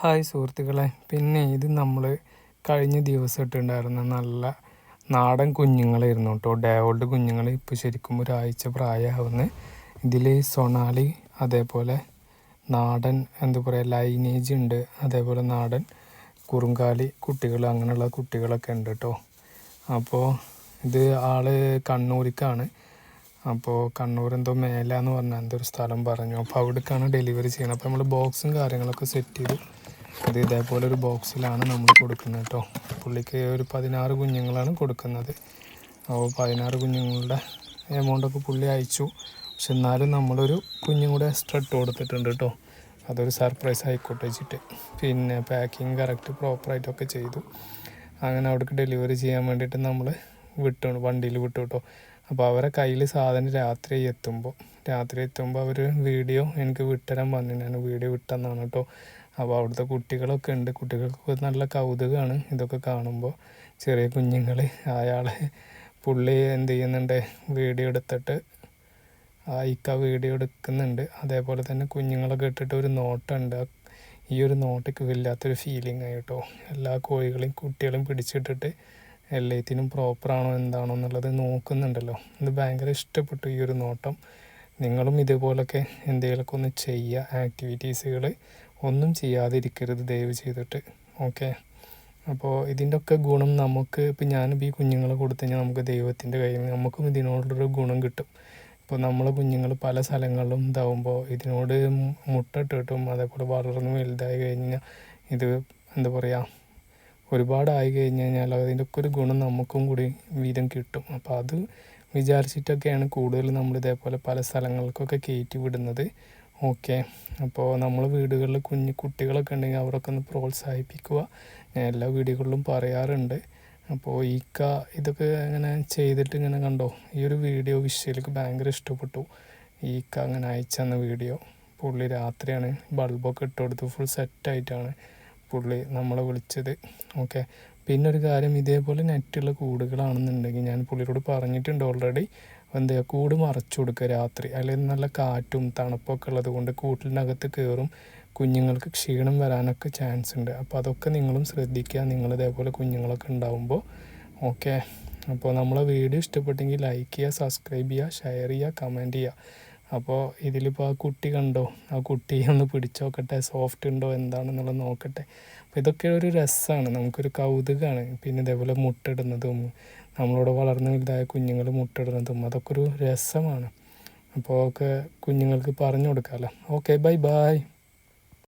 Hi സുഹൃത്തുക്കളെ, പിന്നെ ഇത് നമ്മൾ കഴിഞ്ഞ ദിവസം ഇട്ടുണ്ടായിരുന്ന നല്ല നാടൻ കുഞ്ഞുങ്ങളായിരുന്നു കേട്ടോ. ഡേവോൾഡ് കുഞ്ഞുങ്ങൾ ഇപ്പോൾ ശരിക്കും ഒരാഴ്ച പ്രായമാവുന്ന. ഇതിൽ സൊണാലി, അതേപോലെ നാടൻ എന്താ പറയുക ലൈനേജ് ഉണ്ട്, അതേപോലെ നാടൻ കുറുങ്കാലി കുട്ടികൾ, അങ്ങനെയുള്ള കുട്ടികളൊക്കെ ഉണ്ട് കേട്ടോ. അപ്പോൾ ഇത് ആള് കണ്ണൂരിക്കാണ്. അപ്പോൾ കണ്ണൂർ എന്തോ മേലാന്ന് പറഞ്ഞാൽ എന്തൊരു സ്ഥലം പറഞ്ഞു. അപ്പോൾ അവിടേക്കാണ് ഡെലിവറി ചെയ്യുന്നത്. അപ്പോൾ നമ്മൾ ബോക്സും കാര്യങ്ങളൊക്കെ സെറ്റ് ചെയ്തു. ഇത് ഇതേപോലെ ഒരു ബോക്സിലാണ് നമ്മൾ കൊടുക്കുന്നത് കേട്ടോ. പുള്ളിക്ക് ഒരു 16 കുഞ്ഞുങ്ങളാണ് കൊടുക്കുന്നത്. അപ്പോൾ 16 കുഞ്ഞുങ്ങളുടെ എമൗണ്ടൊക്കെ പുള്ളി അയച്ചു. പക്ഷെ എന്നാലും നമ്മളൊരു കുഞ്ഞും കൂടെ എക്സ്ട്രാ ഇട്ട് കൊടുത്തിട്ടുണ്ട് കേട്ടോ. അതൊരു സർപ്രൈസ് ആയിക്കോട്ടെ വെച്ചിട്ട്. പിന്നെ പാക്കിങ് കറക്റ്റ് പ്രോപ്പറായിട്ടൊക്കെ ചെയ്തു. അങ്ങനെ അവിടേക്ക് ഡെലിവറി ചെയ്യാൻ വേണ്ടിയിട്ട് നമ്മൾ വണ്ടിയിൽ വിട്ടു കേട്ടോ. അപ്പോൾ അവരെ കയ്യിൽ സാധനം രാത്രി എത്തുമ്പോൾ അവർ വീഡിയോ എനിക്ക് വിട്ടുതരാൻ പറഞ്ഞു. ഞാൻ വീഡിയോ വിട്ടെന്നാണ് കേട്ടോ. അപ്പോൾ അവിടുത്തെ കുട്ടികളൊക്കെ ഉണ്ട്. കുട്ടികൾക്ക് നല്ല കൗതുകമാണ് ഇതൊക്കെ കാണുമ്പോൾ. ചെറിയ കുഞ്ഞുങ്ങൾ, പുള്ളി എന്ത് ചെയ്യുന്നുണ്ട്, വീഡിയോ എടുത്തിട്ട് വീഡിയോ എടുക്കുന്നുണ്ട്. അതേപോലെ തന്നെ കുഞ്ഞുങ്ങളൊക്കെ ഇട്ടിട്ട് ഒരു നോട്ടമുണ്ട്. ഈ ഒരു നോട്ടയ്ക്ക് വല്ലാത്തൊരു ഫീലിംഗ് ആയി കേട്ടോ. എല്ലാ കോഴികളെയും കുട്ടികളെയും പിടിച്ചിട്ടിട്ട് എല്ലാത്തിനും പ്രോപ്പറാണോ എന്താണോ എന്നുള്ളത് നോക്കുന്നുണ്ടല്ലോ. ഇത് ഭയങ്കര ഇഷ്ടപ്പെട്ടു ഈ ഒരു നോട്ടം. നിങ്ങളും ഇതുപോലൊക്കെ എന്തെങ്കിലുമൊക്കെ ഒന്ന് ചെയ്യുക. ആക്ടിവിറ്റീസുകൾ ഒന്നും ചെയ്യാതിരിക്കരുത് ദയവ് ചെയ്തിട്ട്. ഓക്കെ, അപ്പോൾ ഇതിൻ്റെ ഒക്കെ ഗുണം നമുക്ക്, ഇപ്പോൾ ഞാനിപ്പോൾ ഈ കുഞ്ഞുങ്ങളെ കൊടുത്തു കഴിഞ്ഞാൽ നമുക്ക് ദൈവത്തിൻ്റെ കയ്യിൽ നിന്ന് നമുക്കും ഇതിനോടൊരു ഗുണം കിട്ടും. ഇപ്പോൾ നമ്മളെ കുഞ്ഞുങ്ങൾ പല സ്ഥലങ്ങളിലും ഇതാവുമ്പോൾ ഇതിനോട് മുട്ടയിട്ടിട്ടും അതേപോലെ വളർന്ന് വലുതായി കഴിഞ്ഞാൽ ഇത് എന്താ പറയുക ഒരുപാടായി കഴിഞ്ഞ് കഴിഞ്ഞാൽ അതിൻ്റെ ഒക്കെ ഒരു ഗുണം നമുക്കും കൂടി വീതം കിട്ടും. അപ്പോൾ അത് വിചാരിച്ചിട്ടൊക്കെയാണ് കൂടുതൽ നമ്മൾ ഇതേപോലെ പല സ്ഥലങ്ങൾക്കൊക്കെ കയറ്റി വിടുന്നത്. ഓക്കെ, അപ്പോൾ നമ്മൾ വീടുകളിൽ കുട്ടികളൊക്കെ ഉണ്ടെങ്കിൽ അവരൊക്കെ ഒന്ന് പ്രോത്സാഹിപ്പിക്കുക. ഞാൻ എല്ലാ വീഡിയോകളിലും പറയാറുണ്ട്. അപ്പോൾ ഇതൊക്കെ ഇങ്ങനെ ചെയ്തിട്ട് ഇങ്ങനെ കണ്ടോ, ഈ ഒരു വീഡിയോ വിഷ്വലിക്ക് ഭയങ്കര ഇഷ്ടപ്പെട്ടു. അങ്ങനെ അയച്ചു തന്ന വീഡിയോ. പുള്ളി രാത്രിയാണ് ബൾബൊക്കെ ഇട്ട് കൊടുത്ത് ഫുൾ സെറ്റായിട്ടാണ് പുള്ളി നമ്മളെ വിളിച്ചത്. ഓക്കെ, പിന്നെ ഒരു കാര്യം, ഇതേപോലെ നെറ്റുള്ള കൂടുകളാണെന്നുണ്ടെങ്കിൽ ഞാൻ പുള്ളിയോട് പറഞ്ഞിട്ടുണ്ട് ഓൾറെഡി. കൂട് മറച്ചു കൊടുക്കുക രാത്രി. അതിൽ നല്ല കാറ്റും തണുപ്പൊക്കെ ഉള്ളത് കൊണ്ട് കൂട്ടിനകത്ത് കയറും, കുഞ്ഞുങ്ങൾക്ക് ക്ഷീണം വരാനൊക്കെ ചാൻസ് ഉണ്ട്. അപ്പോൾ അതൊക്കെ നിങ്ങളും ശ്രദ്ധിക്കുക, നിങ്ങളിതേപോലെ കുഞ്ഞുങ്ങളൊക്കെ ഉണ്ടാകുമ്പോൾ. ഓക്കെ, അപ്പോൾ നമ്മളെ വീഡിയോ ഇഷ്ടപ്പെട്ടെങ്കിൽ ലൈക്ക് ചെയ്യുക, സബ്സ്ക്രൈബ് ചെയ്യുക, ഷെയർ ചെയ്യുക, കമൻറ്റ് ചെയ്യുക. അപ്പോൾ ഇതിലിപ്പോൾ ആ കുട്ടി കണ്ടോ, ആ കുട്ടിയെ ഒന്ന് പിടിച്ച് നോക്കട്ടെ, സോഫ്റ്റ് ഉണ്ടോ എന്താണെന്നുള്ളത് നോക്കട്ടെ. അപ്പോൾ ഇതൊക്കെ ഒരു രസമാണ്, നമുക്കൊരു കൗതുകമാണ്. പിന്നെ ഇതേപോലെ മുട്ടയിടുന്നതും നമ്മളോട് വളർന്നു വലുതായ കുഞ്ഞുങ്ങൾ മുട്ടയിടുന്നതും അതൊക്കെ ഒരു രസമാണ്. അപ്പോൾ ഒക്കെ കുഞ്ഞുങ്ങൾക്ക് പറഞ്ഞു കൊടുക്കാമല്ലോ. Okay, by.